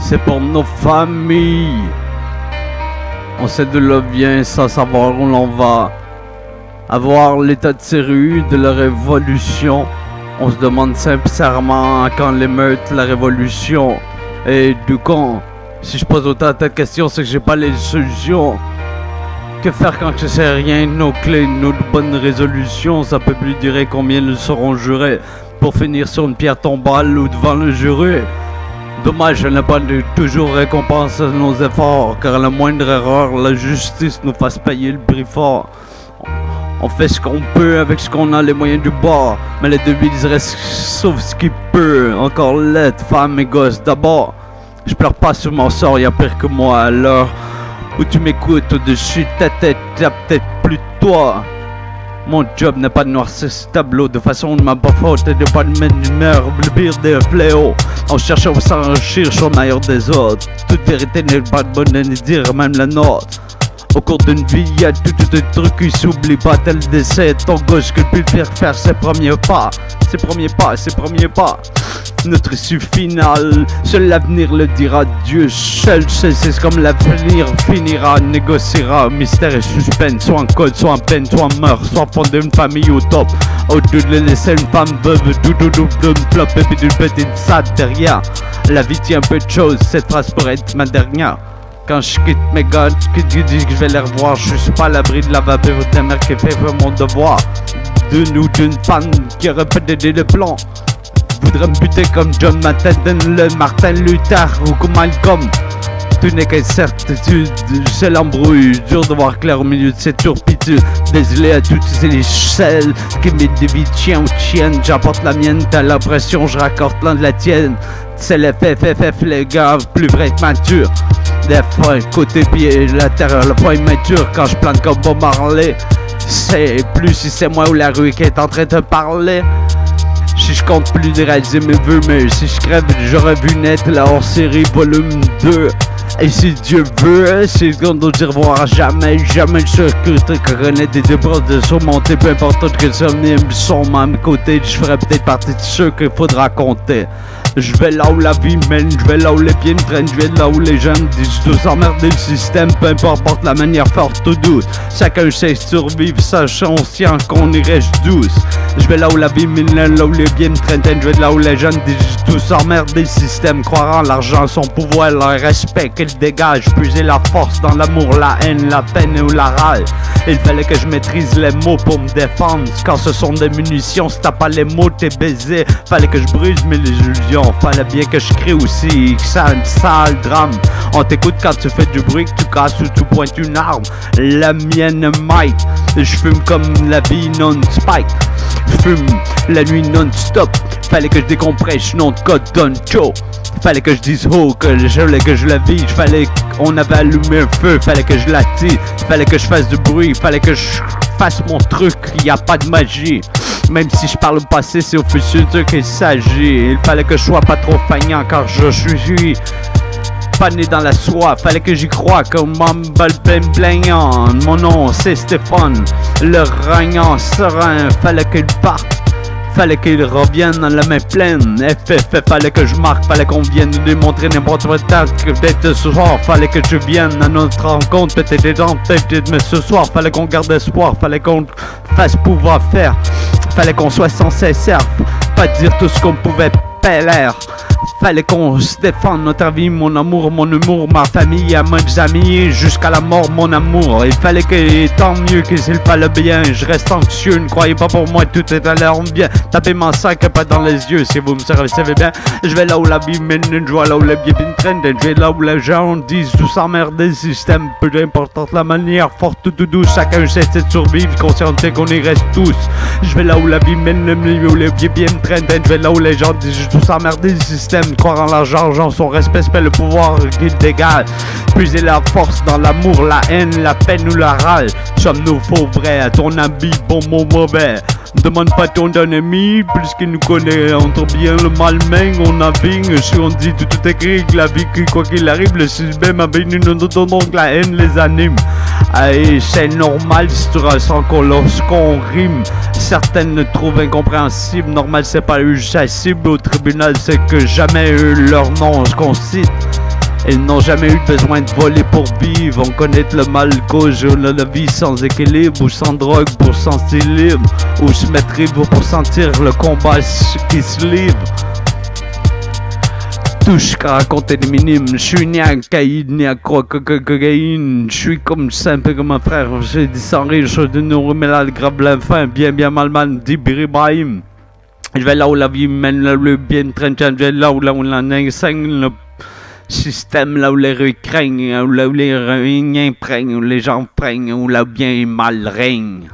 c'est pour nos familles. On sait d'où l'on vient sans savoir où l'on va. Avoir l'état de ces rues, de la révolution. On se demande sincèrement quand l'émeute, la révolution. Et du con, si je pose autant de questions, c'est que j'ai pas les solutions. Que faire quand je sais rien? Nos clés, nos bonnes résolutions, ça peut plus durer combien nous seront jurés pour finir sur une pierre tombale ou devant le jury. Dommage, je n'ai pas toujours récompense à nos efforts, car la moindre erreur, la justice nous fasse payer le prix fort. On fait ce qu'on peut avec ce qu'on a, les moyens du bord, mais les devises restent sauf ce qui peut. Encore l'aide, femme et gosse d'abord. Je pleure pas sur mon sort, y'a pire que moi. À l'heure où tu m'écoutes au-dessus de ta tête, y'a peut-être plus de toi. Mon job n'est pas de noircir ce tableau de façon de ma faute et de pas de mettre d'humeur, le pire des fléaux. On cherche à s'enrichir sur le meilleur des autres. Toute vérité n'est pas bonne à dire, même la nôtre. Au cours d'une vie, y'a tout de trucs qui s'oublient pas, tel décès. Ton gauche que peut faire ses premiers pas. Ses premiers pas, ses premiers pas. Notre issue finale, seul l'avenir le dira. Dieu seul sait, c'est comme l'avenir finira. Négociera, mystère et suspense. Soit en code, soit en peine, soit en meurt. Soit fonder une famille au top. Au-delà de laisser une femme veuve, doudou, d'une flop et puis d'une petite salle derrière. La vie tient peu de choses, cette phrase pourrait être ma dernière. Quand je quitte mes gars, qui disent que je vais les revoir, je suis pas à l'abri de la vapeur de mer qui fait mon devoir. D'une ou d'une panne qui aurait peut aider le plan. Voudrais me buter comme John Matten, le Martin Luther ou comme Malcolm. Tout n'est qu'une certitude, c'est l'embrouille. Dur de voir clair au milieu de cette turpitude. Désolé à toutes ces échelles qui mettent des vies de chien ou de chienne. J'apporte la mienne, t'as l'impression, je raccorde l'un de la tienne. C'est les FFF, les gars, plus vrai que mature. Des fois, côté pied, la terre, le point mature quand je plante comme Bob Marley. C'est plus si c'est moi ou la rue qui est en train de parler. Si je compte plus de réaliser mes vœux, mais si je crève, j'aurais vu naître la hors-série volume 2. Et si Dieu veut, c'est ce qu'on doit dire voir jamais, jamais je serais que connaître des épreuves de surmonter, peu importe que ce sont à mes côtés, je ferais peut-être partie de ceux qu'il faudra compter. Je vais là où la vie mène, je vais là où les pieds me traînent, je vais là où les jeunes disent tous emmerder le système, peu importe la manière forte ou douce. Chacun sait survivre, sachant conscient qu'on y reste douce. Je vais là où la vie mène, là où les pieds me traînent, je vais là où les jeunes disent tous emmerder le système, croire en l'argent, son pouvoir, leur respect qu'il dégage, puiser la force dans l'amour, la haine, la peine ou la rage. Il fallait que je maîtrise les mots pour me défendre, quand ce sont des munitions, si t'as pas les mots t'es baisé. Fallait que je brise mes illusions. Fallait bien que je crie aussi, que ça un sale drame. On t'écoute quand tu fais du bruit, que tu casses ou tu pointes une arme. La mienne might, je fume comme la vie non-spike. Je fume la nuit non-stop. Fallait que je décompresse, nom de code don't show. Fallait que je dise oh, que je la vide. Fallait qu'on avait allumé un feu, fallait que je l'attire. Fallait que je fasse du bruit, fallait que je fasse mon truc, y a pas de magie. Même si je parle au passé, c'est au futur qu'il s'agit. Il fallait que je sois pas trop feignant car je suis pas né dans la soie. Fallait que j'y croie comme un plaignant. Mon nom c'est Stéphane, le ragnant serein. Fallait qu'il parte, fallait qu'il revienne dans la main pleine. FF, fallait que je marque, fallait qu'on vienne nous démontrer n'importe quoi que peut-être ce soir. Fallait que je vienne à notre rencontre, peut-être des gens, peut-être mais ce soir. Fallait qu'on garde espoir, fallait qu'on fasse pouvoir faire. Fallait qu'on soit sans cesse, pas dire tout ce qu'on pouvait l'air. Fallait qu'on se défende notre vie, mon amour, mon humour, ma famille, à mes amis, jusqu'à la mort, mon amour. Il fallait que, tant mieux que s'il fallait bien, je reste anxieux, ne croyez pas pour moi, tout est à l'air bien. Tapez mon sac, pas dans les yeux, si vous me savez bien. Je vais là où la vie mène, je vois là où les pieds me traînent, je vais là où les gens disent tout s'emmerder le système, peu importe la manière, forte ou douce, chacun sait de survivre, conscienté qu'on y reste tous. Je vais là où la vie mène, le milieu où les pieds me traînent, je vais là où les gens disent tout s'emmerder le système, croire en l'argent, son respect, le pouvoir qui dégage. Puiser la force dans l'amour, la haine, la peine ou la rage. Sommes-nous faux vrais, à ton habit, bon mot mauvais. Demande pas ton ennemi, plus qu'il nous connaît. Entre bien le mal mène, on navigue. Si on dit tout écrit, que la vie, quoi qu'il arrive, le système a béni, donc la haine les anime. Et c'est normal si tu ressens qu'on lorsqu'on rime. Certaines le trouvent incompréhensible. Normal, c'est pas eu sa cible. Au tribunal, c'est que jamais eu leur nom qu'on cite. Ils n'ont jamais eu besoin de voler pour vivre. On connaît le mal cause, on a la vie sans équilibre, ou sans drogue pour se sentir libre, ou se mettre libre pour sentir le combat qui se livre. Touche qu'à raconter des minimes, je suis ni à caïd ni à cocaïne, je suis comme simple comme un frère, j'ai dit sans rire, je de nous remettre le grave l'infin, bien malman, dit Biribrahim. Je vais là où la vie mène, là où le bien traîne, je vais là où l'on enseigne le système, là où les rues craignent, là où les rues prennent, où les gens prennent, où le bien et mal règne.